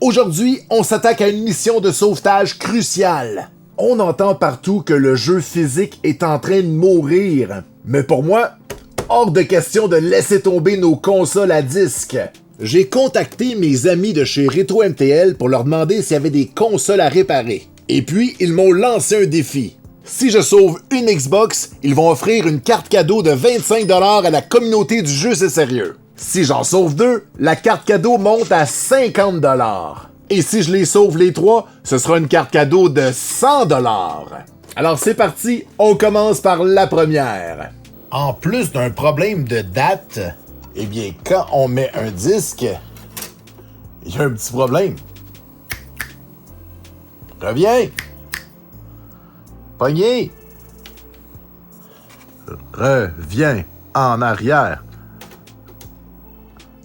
Aujourd'hui, on s'attaque à une mission de sauvetage cruciale. On entend partout que le jeu physique est en train de mourir. Mais pour moi, hors de question de laisser tomber nos consoles à disque. J'ai contacté mes amis de chez Retro MTL pour leur demander s'il y avait des consoles à réparer. Et puis, ils m'ont lancé un défi. Si je sauve une Xbox, ils vont offrir une carte cadeau de 25$ à la communauté du jeu C'est Sérieux. Si j'en sauve deux, la carte cadeau monte à 50$. Et si je les sauve les trois, ce sera une carte cadeau de 100$. Alors c'est parti, on commence par la première. En plus d'un problème de date, eh bien quand on met un disque, il y a un petit problème. Reviens! Pogné! Reviens en arrière.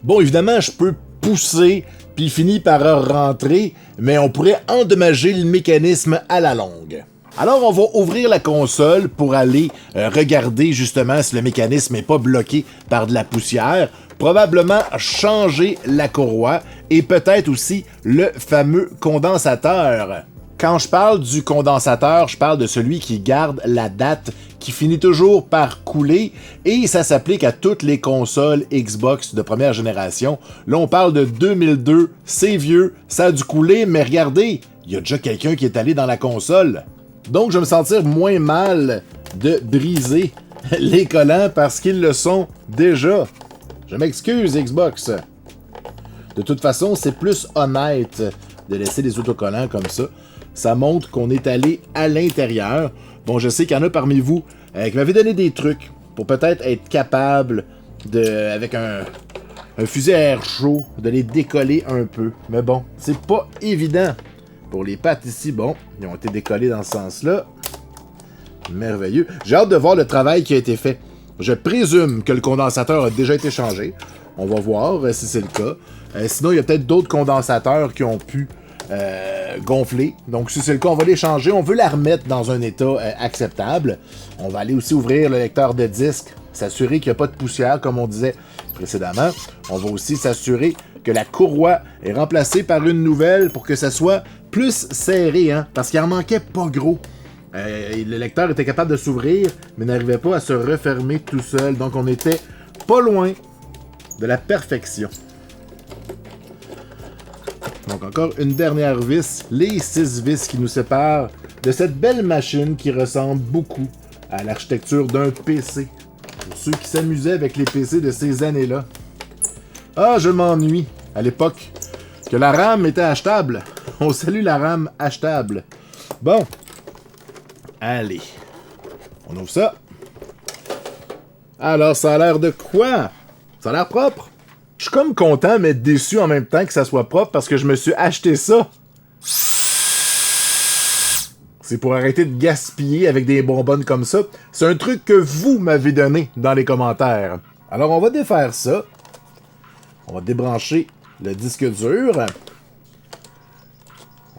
Bon, évidemment, je peux pousser, puis il finit par rentrer, mais on pourrait endommager le mécanisme à la longue. Alors, on va ouvrir la console pour aller regarder justement si le mécanisme n'est pas bloqué par de la poussière, probablement changer la courroie et peut-être aussi le fameux condensateur. Quand je parle du condensateur, je parle de celui qui garde la date, qui finit toujours par couler, et ça s'applique à toutes les consoles Xbox de première génération. Là, on parle de 2002, c'est vieux, ça a dû couler, mais regardez, il y a déjà quelqu'un qui est allé dans la console. Donc, je vais me sentir moins mal de briser les collants parce qu'ils le sont déjà. Je m'excuse, Xbox. De toute façon, c'est plus honnête de laisser les autocollants comme ça. Ça montre qu'on est allé à l'intérieur. Bon, je sais qu'il y en a parmi vous qui m'avaient donné des trucs pour peut-être être capable de, avec un fusil à air chaud, de les décoller un peu. Mais bon, c'est pas évident. Pour les pattes ici, bon, ils ont été décollés dans ce sens-là. Merveilleux. J'ai hâte de voir le travail qui a été fait. Je présume que le condensateur a déjà été changé. On va voir si c'est le cas. Sinon, il y a peut-être d'autres condensateurs qui ont pu gonfler. Donc, si c'est le cas, on va les changer. On veut la remettre dans un état acceptable. On va aller aussi ouvrir le lecteur de disque, s'assurer qu'il n'y a pas de poussière, comme on disait précédemment. On va aussi s'assurer que la courroie est remplacée par une nouvelle pour que ça soit plus serré, hein, parce qu'il en manquait pas gros. Le lecteur était capable de s'ouvrir, mais n'arrivait pas à se refermer tout seul. Donc, on était pas loin de la perfection. Donc, encore une dernière vis, les 6 vis qui nous séparent de cette belle machine qui ressemble beaucoup à l'architecture d'un PC. Pour ceux qui s'amusaient avec les PC de ces années-là. Ah, je m'ennuie, à l'époque, que la RAM était achetable. On salue la RAM achetable. Bon. Allez. On ouvre ça. Alors, ça a l'air de quoi? Ça a l'air propre. Je suis comme content, mais déçu en même temps que ça soit propre parce que je me suis acheté ça. C'est pour arrêter de gaspiller avec des bonbonnes comme ça. C'est un truc que vous m'avez donné dans les commentaires. Alors, on va défaire ça. On va débrancher le disque dur.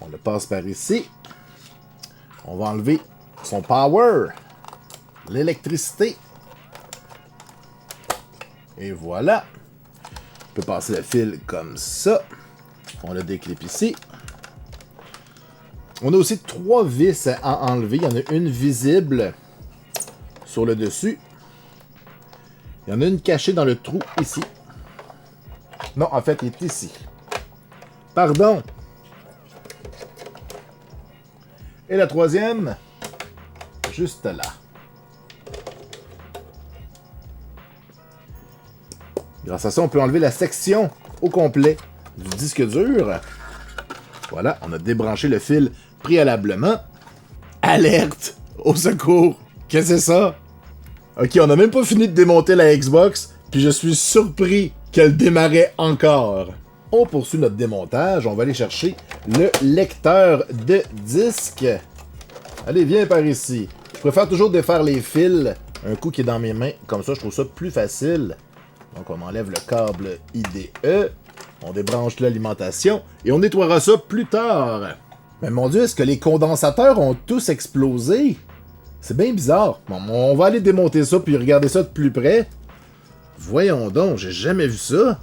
On le passe par ici. On va enlever son power. L'électricité. Et voilà. On peut passer le fil comme ça. On le déclipe ici. On a aussi 3 vis à enlever. Il y en a une visible sur le dessus. Il y en a une cachée dans le trou ici. Non, en fait, il est ici. Pardon. Et la troisième, juste là. Grâce à ça, on peut enlever la section au complet du disque dur. Voilà, on a débranché le fil préalablement. Alerte! Au secours! Qu'est-ce que c'est ça? Ok, on n'a même pas fini de démonter la Xbox, puis je suis surpris qu'elle démarrait encore. On poursuit notre démontage, on va aller chercher le lecteur de disque. Allez, viens par ici. Je préfère toujours défaire les fils un coup qui est dans mes mains, comme ça je trouve ça plus facile. Donc on enlève le câble IDE, on débranche l'alimentation et on nettoiera ça plus tard. Mais mon Dieu, est-ce que les condensateurs ont tous explosé? C'est bien bizarre. Bon, on va aller démonter ça puis regarder ça de plus près. Voyons donc, j'ai jamais vu ça.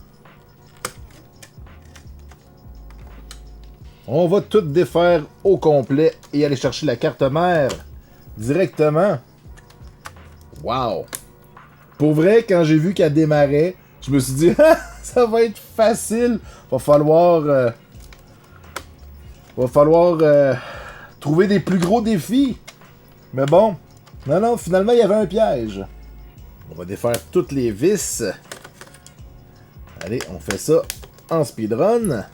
On va tout défaire au complet et aller chercher la carte mère directement. Wow! Pour vrai, quand j'ai vu qu'elle démarrait, je me suis dit, ah, ça va être facile. Va falloir trouver des plus gros défis. Mais bon, non, finalement, il y avait un piège. On va défaire toutes les vis. Allez, on fait ça en speedrun.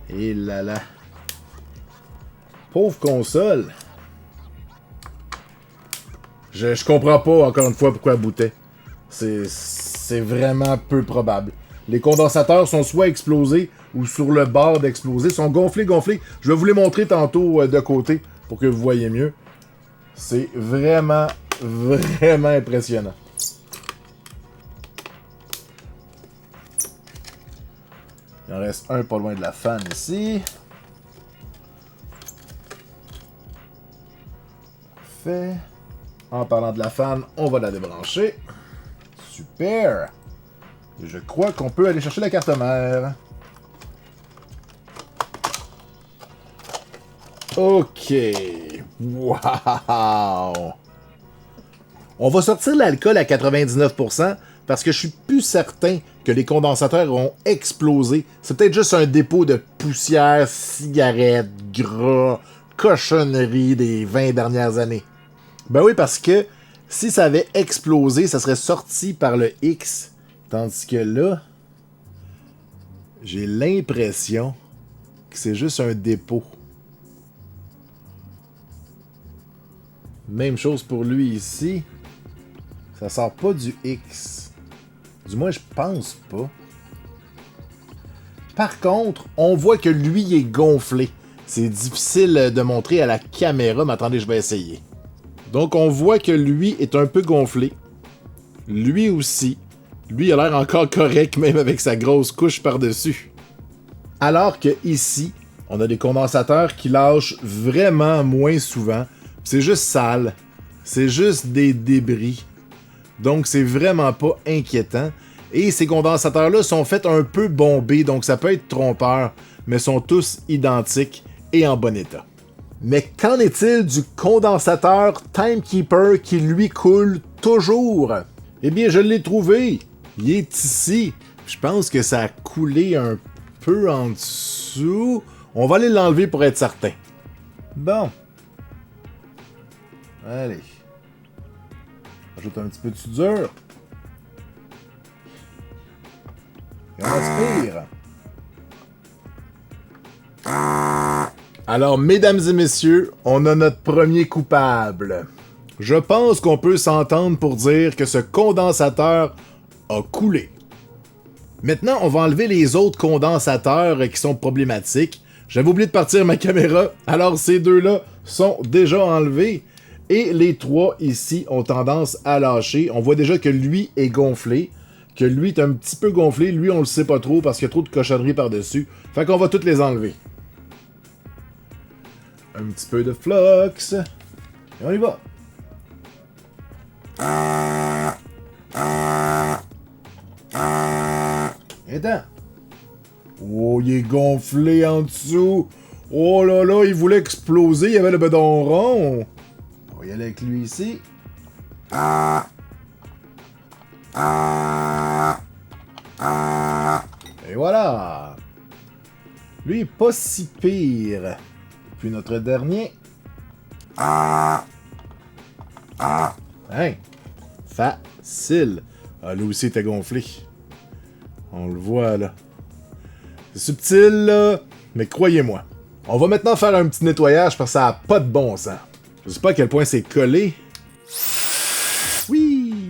Et là. Pauvre console. Je comprends pas, encore une fois, pourquoi elle boutait. C'est vraiment peu probable. Les condensateurs sont soit explosés ou sur le bord d'exploser. Ils sont gonflés. Je vais vous les montrer tantôt de côté pour que vous voyez mieux. C'est vraiment impressionnant. Il en reste un pas loin de la fan ici. Parfait. En parlant de la fan, on va la débrancher. Super. Et je crois qu'on peut aller chercher la carte mère. Ok. Wow. On va sortir l'alcool à 99% parce que je suis plus certain que les condensateurs ont explosé. C'est peut-être juste un dépôt de poussière, cigarettes, gras, cochonneries des 20 dernières années. Ben oui, parce que si ça avait explosé, ça serait sorti par le X. Tandis que là, j'ai l'impression que c'est juste un dépôt. Même chose pour lui ici. Ça sort pas du X. Du moins, je pense pas. Par contre, on voit que lui est gonflé. C'est difficile de montrer à la caméra, mais attendez, je vais essayer. Donc, on voit que lui est un peu gonflé. Lui aussi. Lui a l'air encore correct, même avec sa grosse couche par-dessus. Alors que ici, on a des condensateurs qui lâchent vraiment moins souvent. C'est juste sale. C'est juste des débris. Donc, c'est vraiment pas inquiétant. Et ces condensateurs-là sont faits un peu bombés, donc ça peut être trompeur, mais sont tous identiques et en bon état. Mais qu'en est-il du condensateur Timekeeper qui lui coule toujours? Eh bien, je l'ai trouvé. Il est ici. Je pense que ça a coulé un peu en dessous. On va aller l'enlever pour être certain. Bon. Allez. Ajoute un petit peu de soudure. Et on aspire. Alors, mesdames et messieurs, on a notre premier coupable. Je pense qu'on peut s'entendre pour dire que ce condensateur a coulé. Maintenant, on va enlever les autres condensateurs qui sont problématiques. J'avais oublié de partir ma caméra, alors ces deux-là sont déjà enlevés. Et les trois ici ont tendance à lâcher. On voit déjà que lui est gonflé, que lui est un petit peu gonflé. Lui, on le sait pas trop parce qu'il y a trop de cochonneries par-dessus. Fait qu'on va toutes les enlever. Un petit peu de flux. Et on y va. Attends. Oh, il est gonflé en dessous. Oh là là, il voulait exploser. Il y avait le bedon rond. On va y aller avec lui ici. Et voilà. Lui est pas si pire. Puis notre dernier. Hein? Facile. Ah, lui aussi était gonflé. On le voit là. C'est subtil là, mais croyez-moi. On va maintenant faire un petit nettoyage parce que ça a pas de bon sens. Je sais pas à quel point c'est collé. Oui!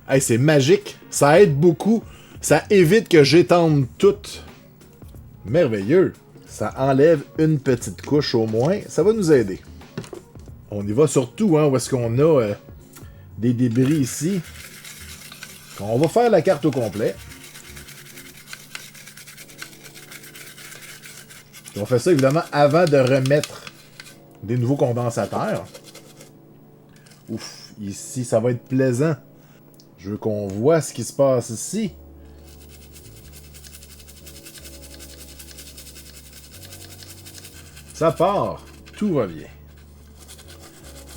Hey, c'est magique. Ça aide beaucoup. Ça évite que j'étende tout. Merveilleux. Ça enlève une petite couche au moins. Ça va nous aider. On y va surtout, hein, où est-ce qu'on a des débris ici. On va faire la carte au complet. On fait ça évidemment avant de remettre des nouveaux condensateurs. Ouf, ici ça va être plaisant. Je veux qu'on voit ce qui se passe ici. Ça part, tout va bien.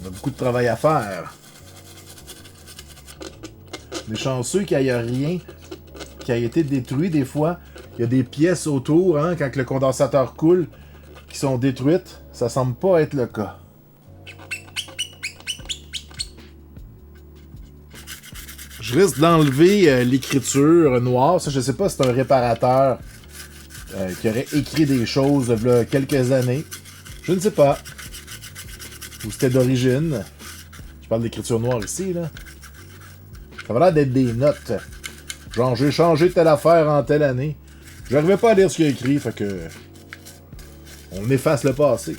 On a beaucoup de travail à faire. On est chanceux qu'il n'y ait rien qui a été détruit des fois. Il y a des pièces autour, hein, quand le condensateur coule, qui sont détruites. Ça semble pas être le cas. Je risque d'enlever l'écriture noire. Ça, je sais pas si c'est un réparateur qui aurait écrit des choses il y a quelques années. Je ne sais pas. Ou c'était d'origine. Je parle d'écriture noire ici, là. Ça va l'air d'être des notes. Genre, j'ai changé telle affaire en telle année. J'arrivais pas à lire ce qu'il a écrit, fait que... On efface le passé.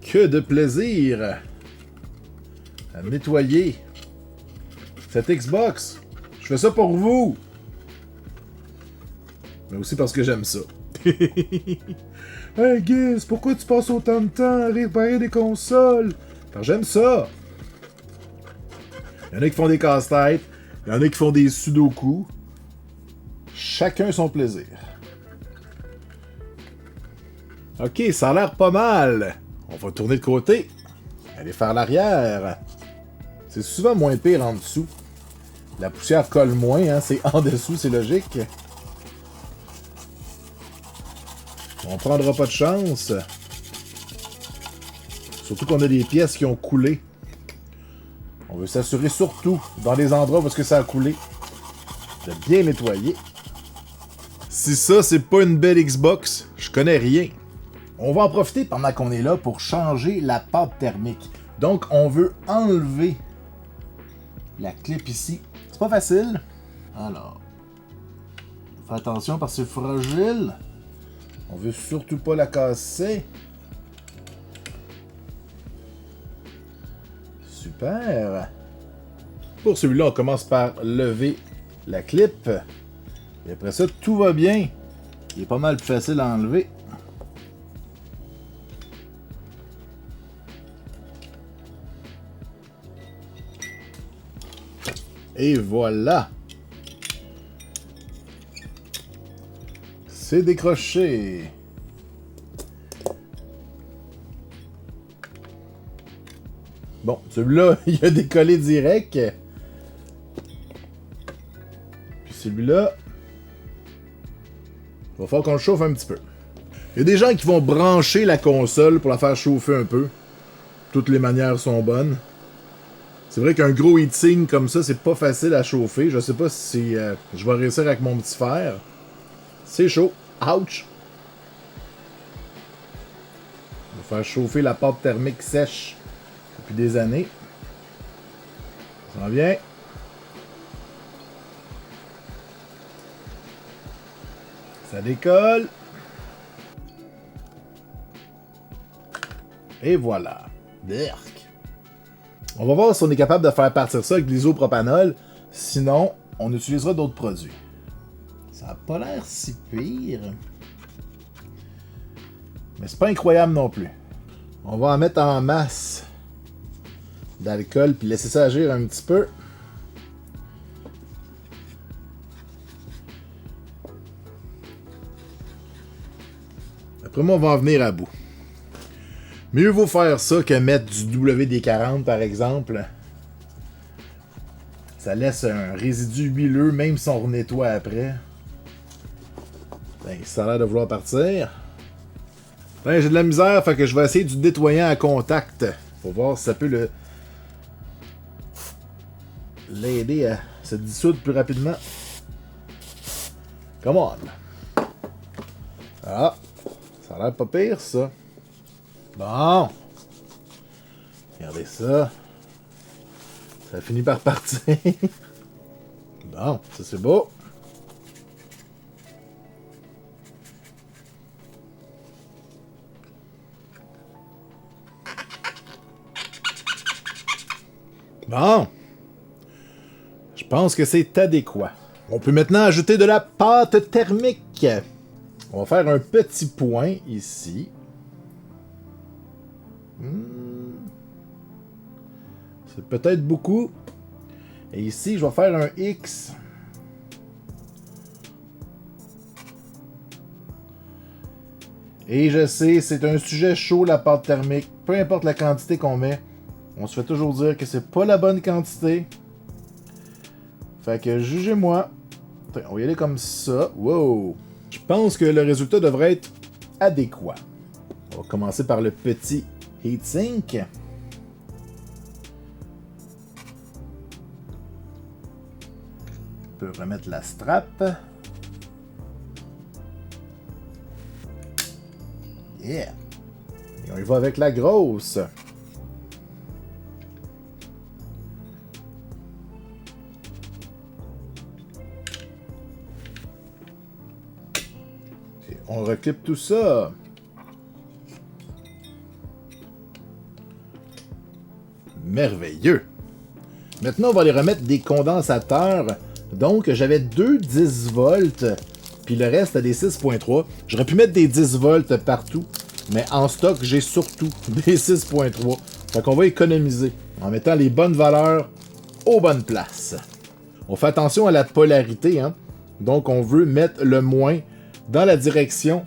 Que de plaisir à nettoyer cette Xbox. Je fais ça pour vous. Mais aussi parce que j'aime ça. Hey Giz, pourquoi tu passes autant de temps à réparer des consoles? Parce que j'aime ça. Il y en a qui font des casse-têtes, il y en a qui font des sudoku. Chacun son plaisir. Ok, ça a l'air pas mal. On va tourner de côté. Aller faire l'arrière. C'est souvent moins pire en dessous. La poussière colle moins, hein, c'est en dessous, c'est logique. On prendra pas de chance. Surtout qu'on a des pièces qui ont coulé. On veut s'assurer surtout, dans les endroits où est-ce que ça a coulé, de bien nettoyer. Si ça, c'est pas une belle Xbox, je connais rien. On va en profiter pendant qu'on est là pour changer la pâte thermique. Donc, on veut enlever la clip ici. C'est pas facile. Alors, fais attention parce que c'est fragile. On veut surtout pas la casser. Super. Pour celui-là, on commence par lever la clip. Et après ça, tout va bien. Il est pas mal plus facile à enlever. Et voilà. C'est décroché. Bon, celui-là, il a décollé direct. Puis celui-là, il va falloir qu'on le chauffe un petit peu. Il y a des gens qui vont brancher la console pour la faire chauffer un peu. Toutes les manières sont bonnes. C'est vrai qu'un gros heatsink comme ça, c'est pas facile à chauffer. Je sais pas si je vais réussir avec mon petit fer. C'est chaud. Ouch! On va faire chauffer la pâte thermique sèche depuis des années. Ça s'en vient. Ça décolle. Et voilà. Berk. On va voir si on est capable de faire partir ça avec de l'isopropanol. Sinon, on utilisera d'autres produits. Ça n'a pas l'air si pire. Mais c'est pas incroyable non plus. On va en mettre en masse d'alcool puis laisser ça agir un petit peu. Après moi, on va en venir à bout. Mieux vaut faire ça que mettre du WD-40 par exemple. Ça laisse un résidu huileux même si on renettoie après. Ben, ça a l'air de vouloir partir. Ben, j'ai de la misère, fait que je vais essayer du nettoyant à contact. Pour voir si ça peut l'aider à se dissoudre plus rapidement. Come on. Ah, ça a l'air pas pire ça. Bon. Regardez ça. Ça finit par partir. Bon, ça c'est beau. Bon. Je pense que c'est adéquat. On peut maintenant ajouter de la pâte thermique. On va faire un petit point ici. C'est peut-être beaucoup. Et ici, je vais faire un X. Et je sais, c'est un sujet chaud, la pâte thermique. Peu importe la quantité qu'on met, on se fait toujours dire que c'est pas la bonne quantité. Fait que jugez-moi. On va y aller comme ça. Wow! Je pense que le résultat devrait être adéquat. On va commencer par le petit heatsink. On peut remettre la strap. Yeah! Et on y va avec la grosse. Et on reclipe tout ça. Merveilleux! Maintenant, on va aller remettre des condensateurs. Donc, j'avais 2 10 volts, puis le reste a des 6.3. J'aurais pu mettre des 10 volts partout, mais en stock, j'ai surtout des 6.3. Fait qu'on va économiser en mettant les bonnes valeurs aux bonnes places. On fait attention à la polarité, hein? Donc, on veut mettre le moins dans la direction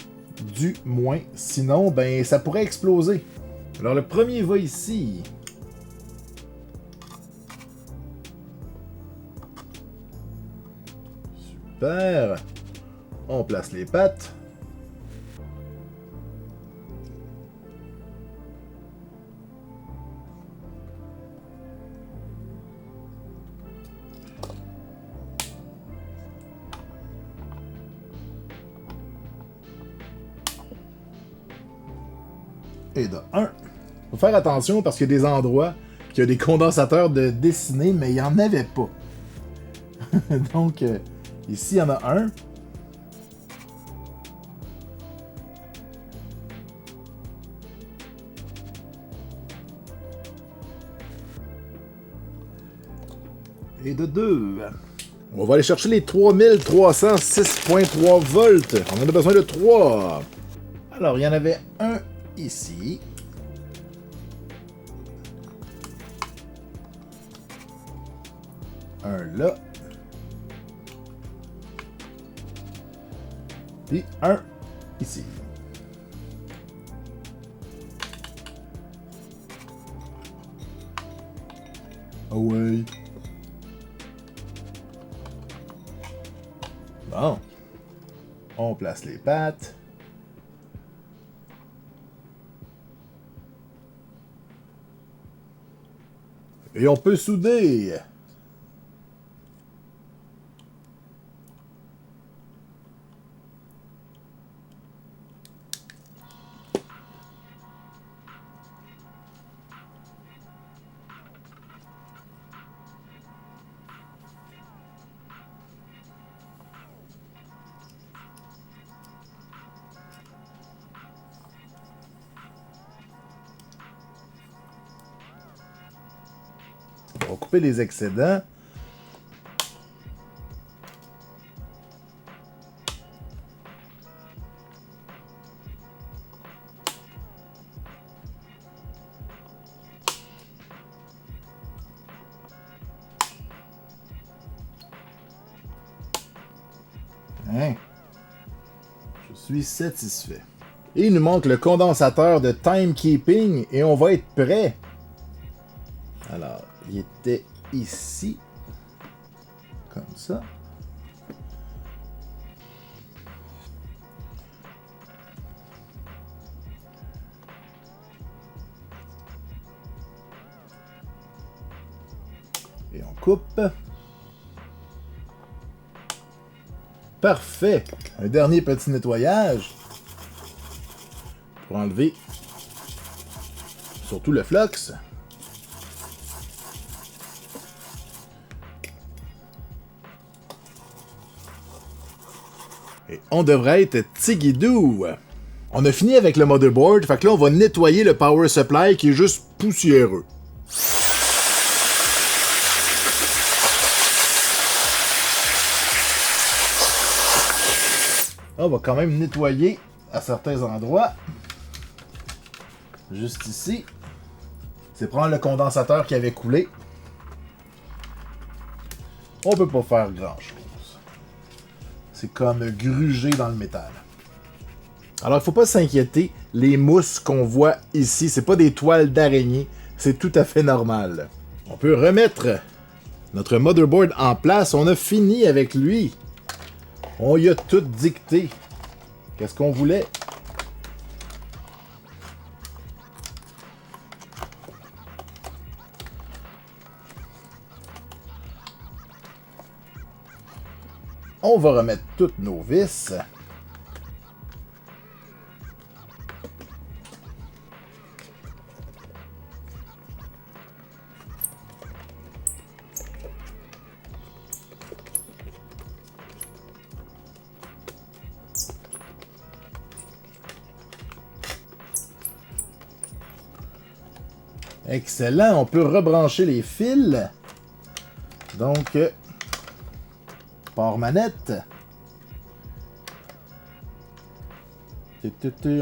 du moins. Sinon, ben, ça pourrait exploser. Alors, le premier va ici. Super. On place les pattes. Et de 1. Faut faire attention parce qu'il y a des endroits qu'il y a des condensateurs de dessinés, mais il n'y en avait pas. Donc, ici, il y en a un. Et de 2. On va aller chercher les 3306.3 volts. On en a besoin de 3. Alors, il y en avait un ici. Un là. Puis un ici. Ah ouais. Bon. On place les pattes. Et on peut souder. On va couper les excédents. Hein? Je suis satisfait. Et il nous manque le condensateur de timekeeping et on va être prêt. Alors, il était ici. Comme ça. Et on coupe. Parfait. Un dernier petit nettoyage. Pour enlever surtout le flux. Et on devrait être tigidou. On a fini avec le motherboard, fait que là on va nettoyer le power supply qui est juste poussiéreux. On va quand même nettoyer à certains endroits. Juste ici. C'est probablement le condensateur qui avait coulé. On peut pas faire grand chose. C'est comme gruger dans le métal. Alors, il faut pas s'inquiéter. Les mousses qu'on voit ici, c'est pas des toiles d'araignée. C'est tout à fait normal. On peut remettre notre motherboard en place. On a fini avec lui. On y a tout dicté. Qu'est-ce qu'on voulait? On va remettre toutes nos vis. Excellent, on peut rebrancher les fils. Donc, port manette.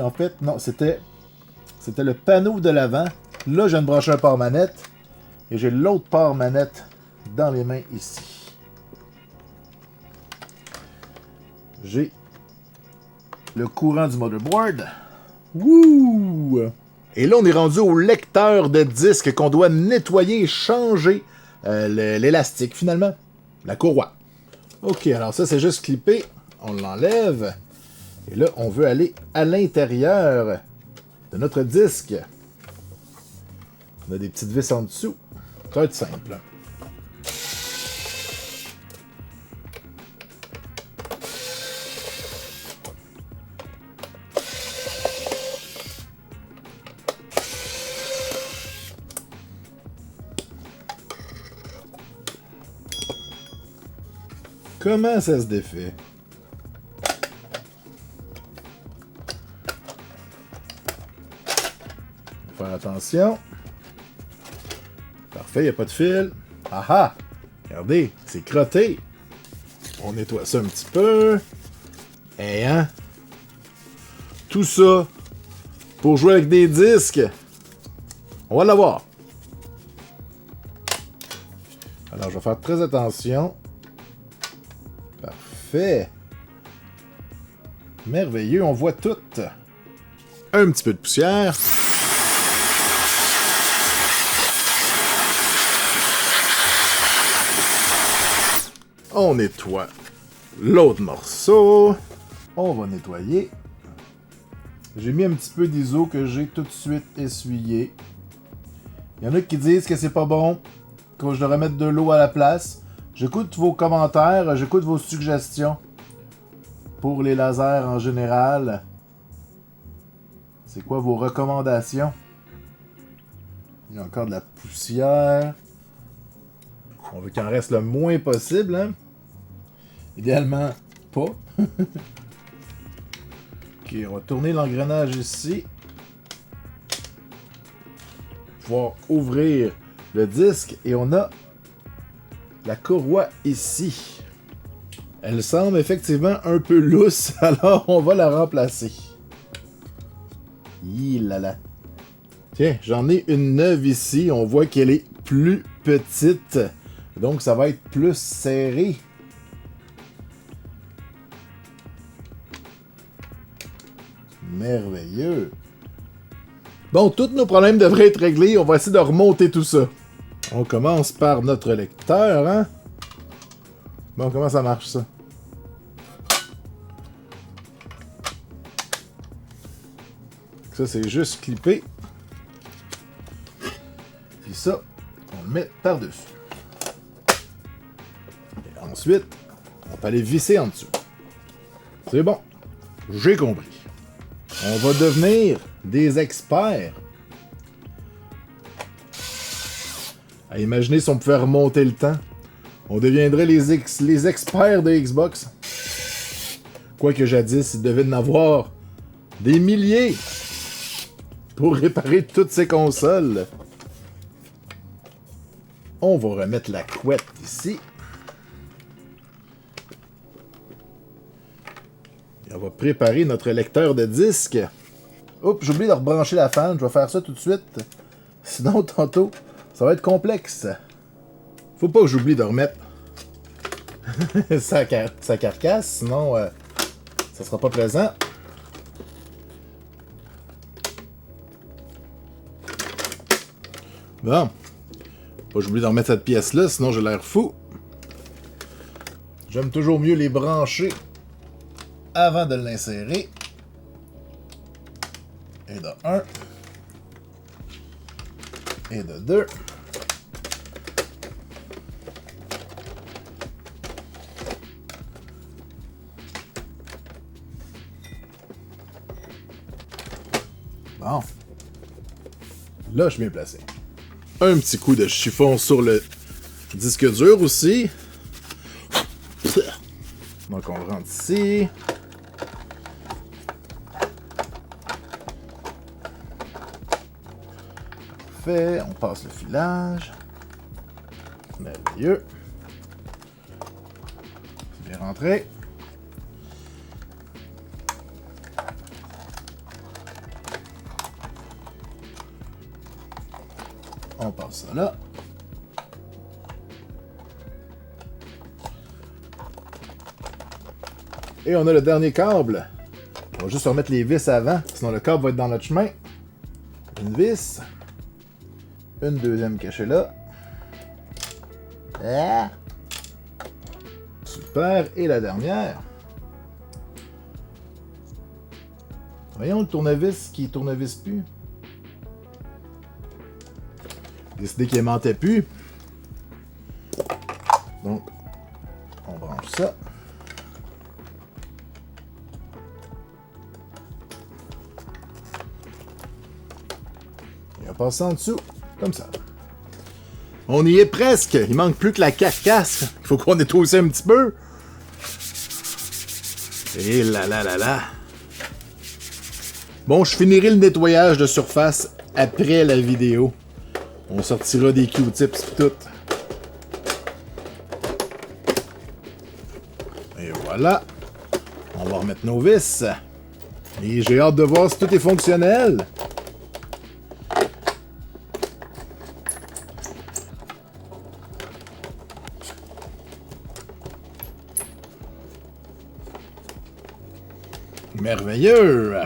En fait, non, c'était le panneau de l'avant. Là, je viens de brancher un port manette. Et j'ai l'autre port manette dans les mains ici. J'ai le courant du motherboard. Wouh! Et là, on est rendu au lecteur de disque qu'on doit nettoyer et changer l'élastique, finalement. La courroie. Ok, alors ça, c'est juste clippé. On l'enlève. Et là, on veut aller à l'intérieur de notre disque. On a des petites vis en dessous. Ça va être simple. Comment ça se défait? Faut faire attention. Parfait, il n'y a pas de fil. Ah ah! Regardez, c'est crotté. On nettoie ça un petit peu. Et hein? Tout ça pour jouer avec des disques. On va l'avoir. Alors, je vais faire très attention. Parfait. Merveilleux, on voit tout. Un petit peu de poussière. On nettoie l'autre morceau. On va nettoyer. J'ai mis un petit peu d'ISO que j'ai tout de suite essuyé. Il y en a qui disent que c'est pas bon, que je devrais mettre de l'eau à la place. J'écoute vos commentaires, j'écoute vos suggestions pour les lasers en général. C'est quoi vos recommandations? Il y a encore de la poussière. On veut qu'il en reste le moins possible, hein? Idéalement, pas. Ok, on va tourner l'engrenage ici. Pouvoir ouvrir le disque et on a la courroie ici. Elle semble effectivement un peu lousse, alors on va la remplacer. Là. Tiens, j'en ai une neuve ici. On voit qu'elle est plus petite. Donc ça va être plus serré. Merveilleux. Bon, tous nos problèmes devraient être réglés. On va essayer de remonter tout ça. On commence par notre lecteur, hein? Bon, comment ça marche, ça? Ça, c'est juste clipper. Puis ça, on le met par-dessus. Et ensuite, on peut aller visser en dessous. C'est bon. J'ai compris. On va devenir des experts. Imaginez si on pouvait remonter le temps. On deviendrait les experts de Xbox. Quoique jadis, il devait en avoir des milliers pour réparer toutes ces consoles. On va remettre la couette ici. Et on va préparer notre lecteur de disque. Oups, j'ai oublié de rebrancher la fan. Je vais faire ça tout de suite. Sinon, tantôt, ça va être complexe. Faut pas que j'oublie de remettre sa carcasse, sinon ça sera pas plaisant. Bon. Pas que j'oublie de remettre cette pièce-là, sinon j'ai l'air fou. J'aime toujours mieux les brancher avant de l'insérer. Et de 1. Et de 2. Bon. Là, je suis bien placé. Un petit coup de chiffon sur le disque dur aussi. Donc, on le rentre ici. Parfait. On passe le filage. Merveilleux. C'est bien rentré. On passe ça là. Et on a le dernier câble. On va juste remettre les vis avant, sinon le câble va être dans notre chemin. Une vis. Une deuxième cachée là. Ah. Super. Et la dernière. Voyons le tournevis qui tournevis plus. Décidé qu'il aimantait plus. Donc, on branche ça. Et on passe ça en dessous, comme ça. On y est presque. Il manque plus que la carcasse. Il faut qu'on étousse un petit peu. Et là là là là. Bon, je finirai le nettoyage de surface après la vidéo. On sortira des Q-tips et tout. Et voilà. On va remettre nos vis. Et j'ai hâte de voir si tout est fonctionnel. Merveilleux!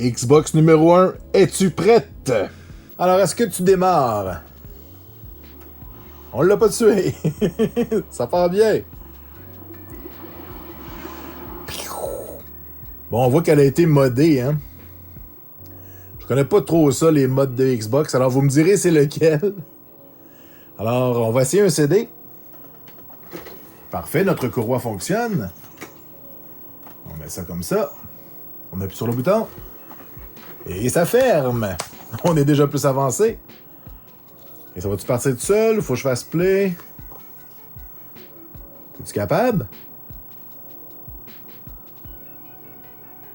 Xbox numéro 1, es-tu prête? Alors, est-ce que tu démarres? On l'a pas tué! Ça part bien! Bon, on voit qu'elle a été modée, hein? Je connais pas trop ça, les modes de Xbox, alors vous me direz c'est lequel? Alors, on va essayer un CD. Parfait, notre courroie fonctionne. On met ça comme ça. On appuie sur le bouton. Et ça ferme! On est déjà plus avancé. Et ça va-tu partir tout seul ou faut que je fasse play? Es-tu capable?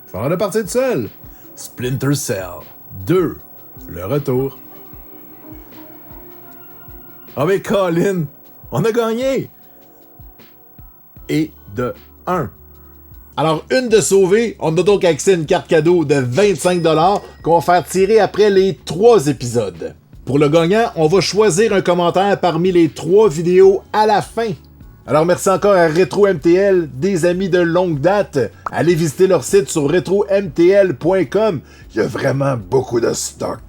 Ça va de partir tout seul. Splinter Cell 2. Le retour. Ah mais Colin, on a gagné! Et de 1. Alors, une de sauvée, on a donc accès à une carte cadeau de 25$ qu'on va faire tirer après les 3 épisodes. Pour le gagnant, on va choisir un commentaire parmi les 3 vidéos à la fin. Alors, merci encore à Retro MTL, des amis de longue date. Allez visiter leur site sur retromtl.com. Il y a vraiment beaucoup de stock.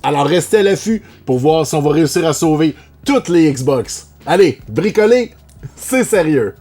Alors, restez à l'affût pour voir si on va réussir à sauver toutes les Xbox. Allez, bricoler, c'est sérieux.